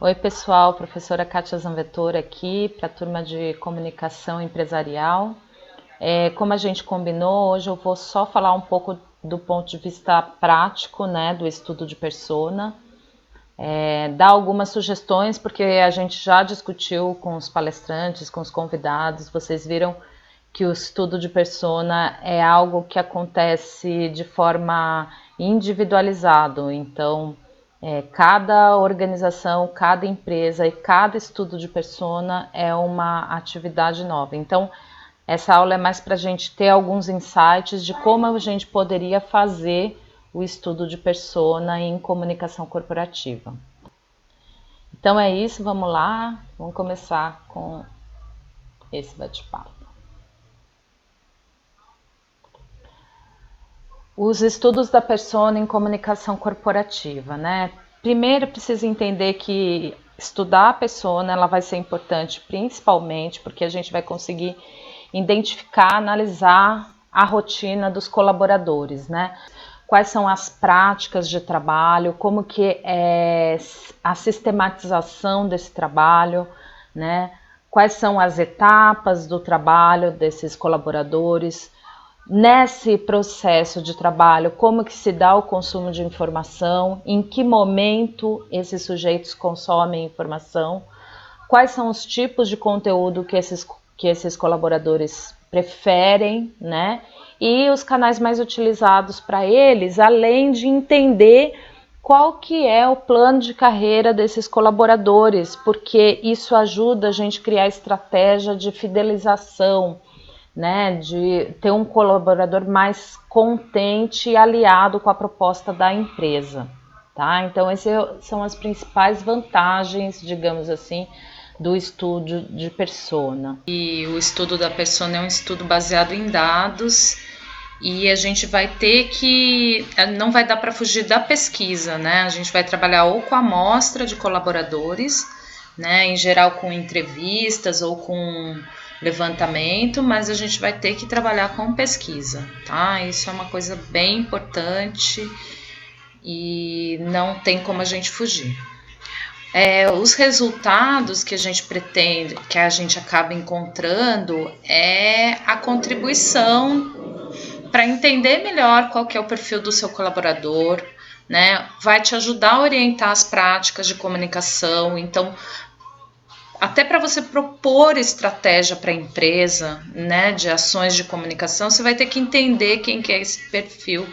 Oi pessoal, professora Kátia Zanvettor aqui para a turma de comunicação empresarial. Como a gente combinou, hoje eu vou só falar um pouco do ponto de vista prático, né, do estudo de persona, dar algumas sugestões, porque a gente já discutiu com os palestrantes, com os convidados, vocês viram que o estudo de persona é algo que acontece de forma individualizado, então cada organização, cada empresa e cada estudo de persona é uma atividade nova. Então, essa aula é mais para a gente ter alguns insights de como a gente poderia fazer o estudo de persona em comunicação corporativa. Então é isso, vamos lá, vamos começar com esse bate-papo. Os estudos da persona em comunicação corporativa, né? Primeiro precisa entender que estudar a persona ela vai ser importante principalmente porque a gente vai conseguir identificar, analisar a rotina dos colaboradores, né? Quais são as práticas de trabalho, como que é a sistematização desse trabalho, né? Quais são as etapas do trabalho desses colaboradores. Nesse processo de trabalho, como que se dá o consumo de informação, em que momento esses sujeitos consomem informação, quais são os tipos de conteúdo que esses colaboradores preferem, né? E os canais mais utilizados para eles, além de entender qual que é o plano de carreira desses colaboradores, porque isso ajuda a gente a criar estratégia de fidelização, né, de ter um colaborador mais contente e aliado com a proposta da empresa, tá? Então essas são as principais vantagens, digamos assim, do estudo de persona. E o estudo da persona é um estudo baseado em dados e a gente vai ter que, não vai dar para fugir da pesquisa, né? A gente vai trabalhar ou com a amostra de colaboradores, né, em geral com entrevistas ou com levantamento, mas a gente vai ter que trabalhar com pesquisa, tá? Isso é uma coisa bem importante e não tem como a gente fugir. Os resultados que a gente pretende, que a gente acaba encontrando, é a contribuição para entender melhor qual que é o perfil do seu colaborador, né? Vai te ajudar a orientar as práticas de comunicação, então até para você propor estratégia para a empresa, né, de ações de comunicação, você vai ter que entender quem que é esse perfil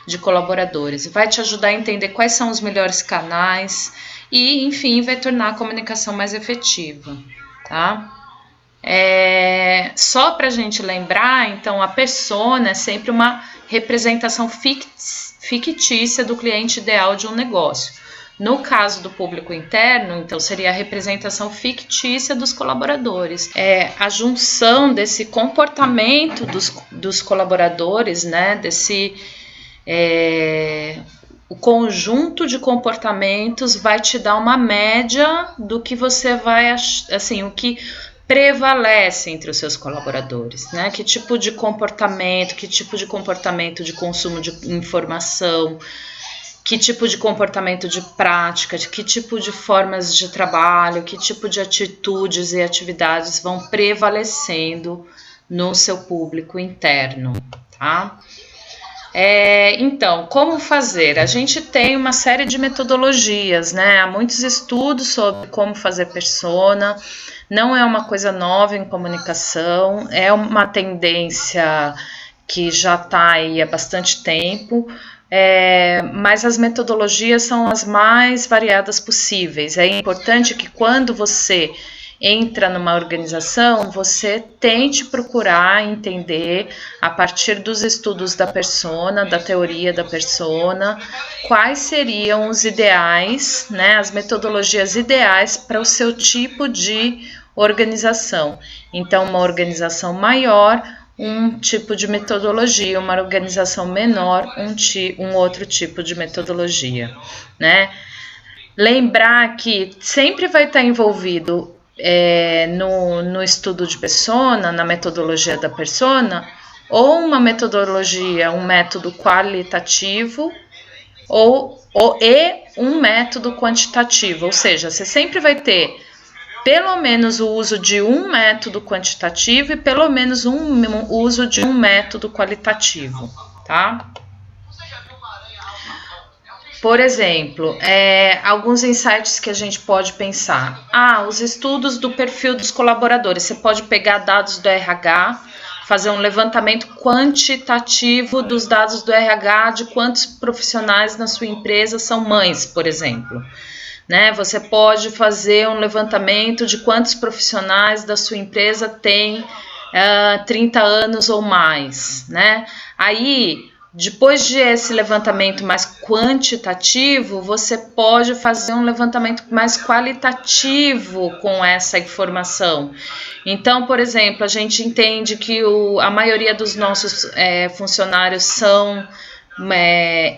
de colaboradores. Vai te ajudar a entender quais são os melhores canais e, enfim, vai tornar a comunicação mais efetiva, tá? Só para a gente lembrar, então, a persona é sempre uma representação fictícia do cliente ideal de um negócio. No caso do público interno, então, seria a representação fictícia dos colaboradores. A junção desse comportamento dos colaboradores, né, o conjunto de comportamentos vai te dar uma média do que você vai, assim, o que prevalece entre os seus colaboradores, né? Que tipo de comportamento de consumo de informação, que tipo de comportamento de prática, que tipo de formas de trabalho, que tipo de atitudes e atividades vão prevalecendo no seu público interno, tá? Então, como fazer? A gente tem uma série de metodologias, né? Há muitos estudos sobre como fazer persona, não é uma coisa nova em comunicação, é uma tendência que já está aí há bastante tempo, mas as metodologias são as mais variadas possíveis. É importante que quando você entra numa organização, você tente procurar entender, a partir dos estudos da persona, da teoria da persona, quais seriam os ideais, né, as metodologias ideais para o seu tipo de organização. Então, uma organização maior, um tipo de metodologia, uma organização menor, um outro tipo de metodologia, né? Lembrar que sempre vai estar envolvido no estudo de persona, na metodologia da persona, ou uma metodologia, um método qualitativo, ou e um método quantitativo, ou seja, você sempre vai ter pelo menos o uso de um método quantitativo e pelo menos um uso de um método qualitativo, tá? Por exemplo, alguns insights que a gente pode pensar. Os estudos do perfil dos colaboradores. Você pode pegar dados do RH, fazer um levantamento quantitativo dos dados do RH de quantos profissionais na sua empresa são mães, por exemplo. Né? Você pode fazer um levantamento de quantos profissionais da sua empresa têm 30 anos ou mais. Né? Aí, depois de esse levantamento mais quantitativo, você pode fazer um levantamento mais qualitativo com essa informação. Então, por exemplo, a gente entende que a maioria dos nossos funcionários são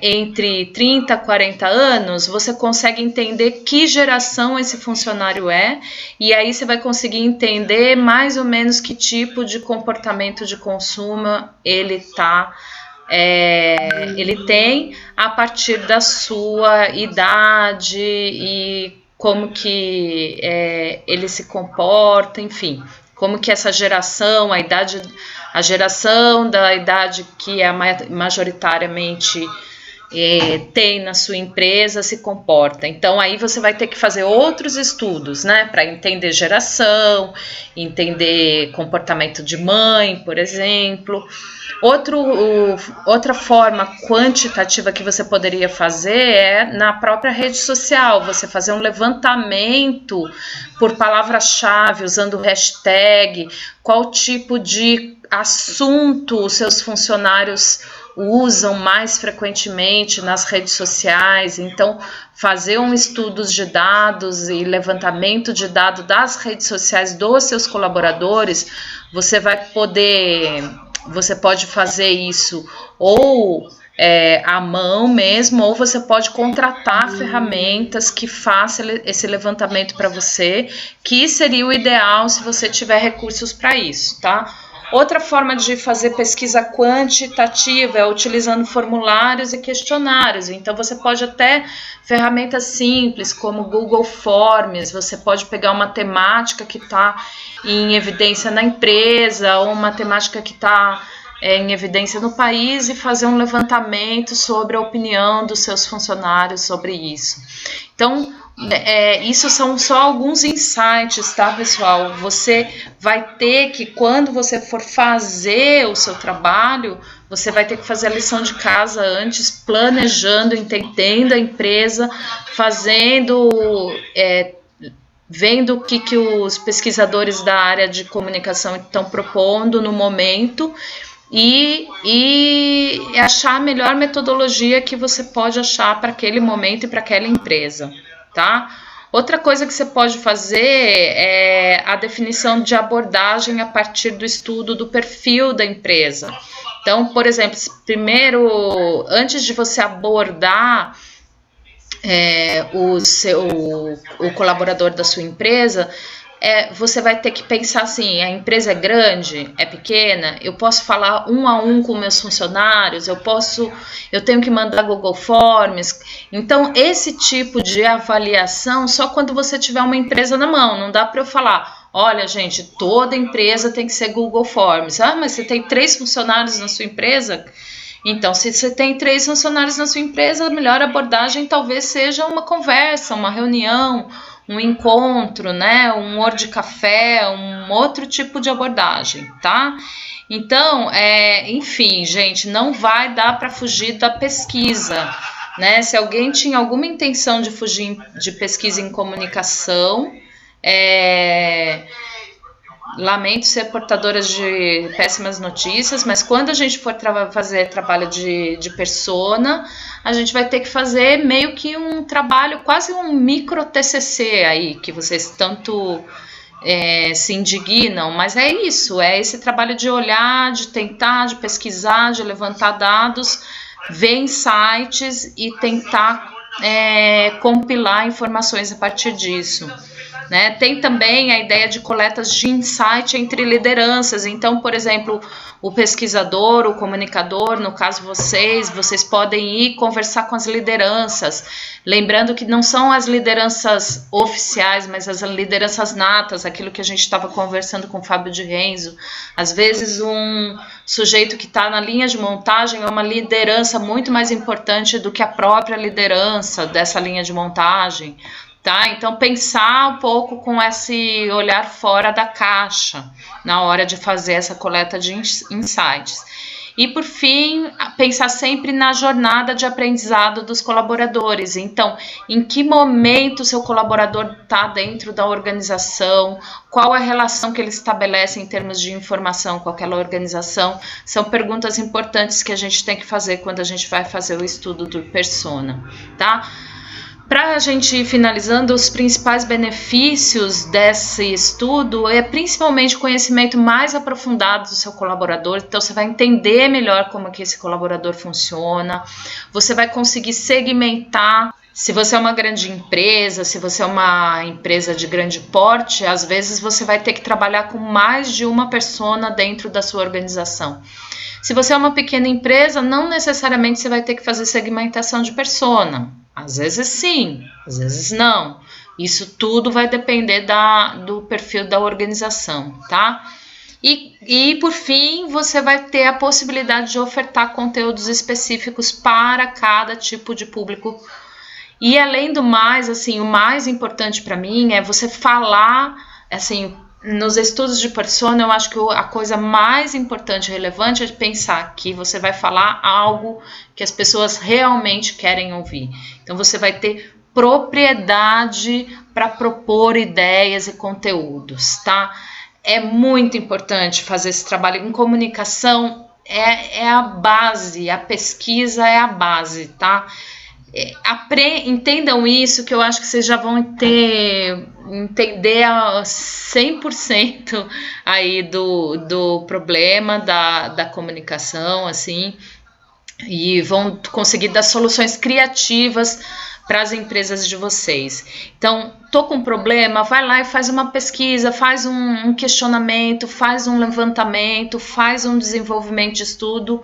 entre 30 a 40 anos, você consegue entender que geração esse funcionário é, e aí você vai conseguir entender mais ou menos que tipo de comportamento de consumo ele tem a partir da sua idade e como que ele se comporta, enfim, como que essa geração, a geração da idade que é majoritariamente tem na sua empresa se comporta. Então aí você vai ter que fazer outros estudos, né, para entender geração, entender comportamento de mãe, por exemplo. Outra forma quantitativa que você poderia fazer é na própria rede social, você fazer um levantamento por palavra-chave, usando hashtag, qual tipo de assunto os seus funcionários usam mais frequentemente nas redes sociais. Então, fazer um estudo de dados e levantamento de dados das redes sociais dos seus colaboradores, você pode fazer isso ou à mão mesmo, ou você pode contratar ferramentas que façam esse levantamento para você, que seria o ideal se você tiver recursos para isso, tá? Outra forma de fazer pesquisa quantitativa é utilizando formulários e questionários. Então, você pode até ferramentas simples como Google Forms, você pode pegar uma temática que está em evidência na empresa ou uma temática que está em evidência no país e fazer um levantamento sobre a opinião dos seus funcionários sobre isso. Então, isso são só alguns insights, tá, pessoal? Você vai ter que, quando você for fazer o seu trabalho, você vai ter que fazer a lição de casa antes, planejando, entendendo a empresa, vendo o que os pesquisadores da área de comunicação estão propondo no momento e achar a melhor metodologia que você pode achar para aquele momento e para aquela empresa, tá? Outra coisa que você pode fazer é a definição de abordagem a partir do estudo do perfil da empresa. Então, por exemplo, primeiro, antes de você abordar o colaborador da sua empresa, você vai ter que pensar assim: a empresa é grande, é pequena, eu posso falar um a um com meus funcionários, eu tenho que mandar Google Forms. Então, esse tipo de avaliação só quando você tiver uma empresa na mão. Não dá para eu falar: olha, gente, toda empresa tem que ser Google Forms. Mas você tem 3 funcionários na sua empresa? Então, se você tem 3 funcionários na sua empresa, a melhor abordagem talvez seja uma conversa, uma reunião, um encontro, né, um hora de café, um outro tipo de abordagem, tá? Então, enfim, gente, não vai dar para fugir da pesquisa, né? Se alguém tinha alguma intenção de fugir de pesquisa em comunicação, lamento ser portadora de péssimas notícias, mas quando a gente for fazer trabalho de persona, a gente vai ter que fazer meio que um trabalho, quase um micro TCC aí, que vocês tanto se indignam, mas é isso, é esse trabalho de olhar, de tentar, de pesquisar, de levantar dados, ver insights e tentar compilar informações a partir disso. né? Tem também a ideia de coletas de insight entre lideranças. Então, por exemplo, o pesquisador, o comunicador, no caso vocês podem ir conversar com as lideranças, lembrando que não são as lideranças oficiais, mas as lideranças natas, aquilo que a gente estava conversando com o Fábio de Renzo. Às vezes um sujeito que está na linha de montagem é uma liderança muito mais importante do que a própria liderança dessa linha de montagem. Tá? Então, pensar um pouco com esse olhar fora da caixa na hora de fazer essa coleta de insights. E, por fim, pensar sempre na jornada de aprendizado dos colaboradores. Então, em que momento o seu colaborador está dentro da organização, qual a relação que ele estabelece em termos de informação com aquela organização, são perguntas importantes que a gente tem que fazer quando a gente vai fazer o estudo do persona, tá? Para a gente ir finalizando, os principais benefícios desse estudo é principalmente o conhecimento mais aprofundado do seu colaborador. Então, você vai entender melhor como que esse colaborador funciona, você vai conseguir segmentar. Se você é uma grande empresa, se você é uma empresa de grande porte, às vezes você vai ter que trabalhar com mais de uma persona dentro da sua organização. Se você é uma pequena empresa, não necessariamente você vai ter que fazer segmentação de persona. Às vezes sim, às vezes não. Isso tudo vai depender do perfil da organização, tá? E por fim, você vai ter a possibilidade de ofertar conteúdos específicos para cada tipo de público. E além do mais, assim, o mais importante para mim é você falar, assim, nos estudos de persona, eu acho que a coisa mais importante e relevante é pensar que você vai falar algo que as pessoas realmente querem ouvir. Então, você vai ter propriedade para propor ideias e conteúdos, tá? É muito importante fazer esse trabalho em comunicação, é a base, a pesquisa é a base, tá? Entendam isso, que eu acho que vocês já vão entender 100% aí do problema da comunicação, assim, e vão conseguir dar soluções criativas para as empresas de vocês. Então, tô com um problema, vai lá e faz uma pesquisa, faz um questionamento, faz um levantamento, faz um desenvolvimento de estudo,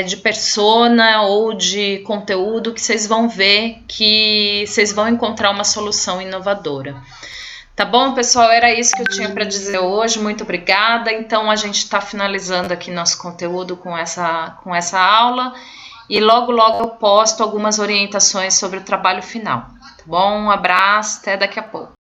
de persona ou de conteúdo, que vocês vão ver que vocês vão encontrar uma solução inovadora. Tá bom, pessoal? Era isso que eu tinha para dizer hoje. Muito obrigada. Então, a gente está finalizando aqui nosso conteúdo com essa aula e logo eu posto algumas orientações sobre o trabalho final. Tá bom? Um abraço, até daqui a pouco.